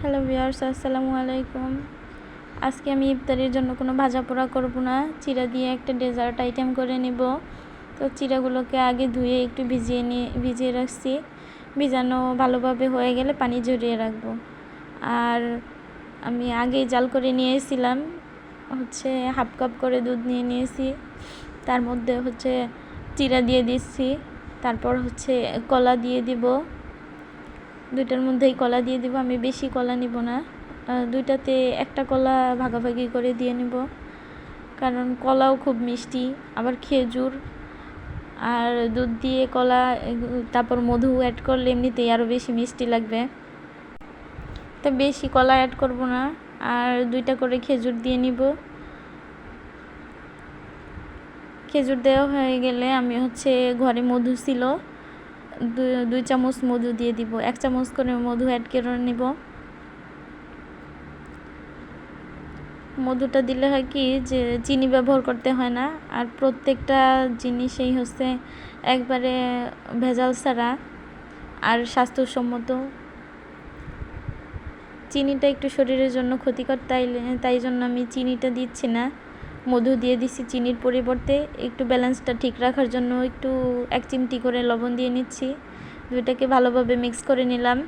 Hello viewers, আসসালামু আলাইকুম। আজকে আমি ইফতারির জন্য কোনো ভাজা পোড়া করব না, চিড়া দিয়ে একটা ডেজার্ট আইটেম করে নিব। তো চিড়াগুলোকে আগে ধুয়ে একটু ভিজিয়ে রাখছি। ভিজানো ভালোভাবে হয়ে গেলে পানি ঝরিয়ে রাখবো। আর আমি আগেই জাল করে নিয়েছিলাম, হাফ কাপ করে দুধ নিয়েছি। তার মধ্যে চিড়া দিয়ে দিচ্ছি, তারপর কলা দিয়ে দিব। দুইটার মধ্যেই কলা দিয়ে দিব, আমি বেশি কলা নিব না, দুইটাতে একটা কলা ভাগাভাগি করে দিয়ে নিব, কারণ কলাও খুব মিষ্টি, আবার খেজুর আর দুধ দিয়ে কলা তারপর মধু অ্যাড করলে এমনিতেই আরও বেশি মিষ্টি লাগবে। তো বেশি কলা অ্যাড করব না, আর দুইটা করে খেজুর দিয়ে নিব। খেজুর দেওয়া হয়ে গেলে আমি ঘরে মধু ছিল, 2 চামচ মধু দিয়ে দিব। 1 চামচ করে মধু অ্যাড করে নিব। মধুটা দিলে হয় কি যে চিনি ব্যবহার করতে হয় না, আর প্রত্যেকটা জিনিসেই একবারে ভেজাল ছাড়া আর স্বাস্থ্যসম্মত। চিনিটা একটু শরীরের জন্য ক্ষতিকর, তাই জন্য আমি চিনিটা দিচ্ছি না, মধু দিয়ে দিচ্ছি চিনির পরিবর্তে। একটু ব্যালেন্সটা ঠিক রাখার জন্য একটু 1 চিমটি করে লবণ দিয়ে নিচ্ছি। দুইটাকে ভালোভাবে মিক্স করে নিলাম।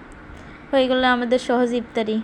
হয়ে গেল আমাদের সহজ ইফতারি।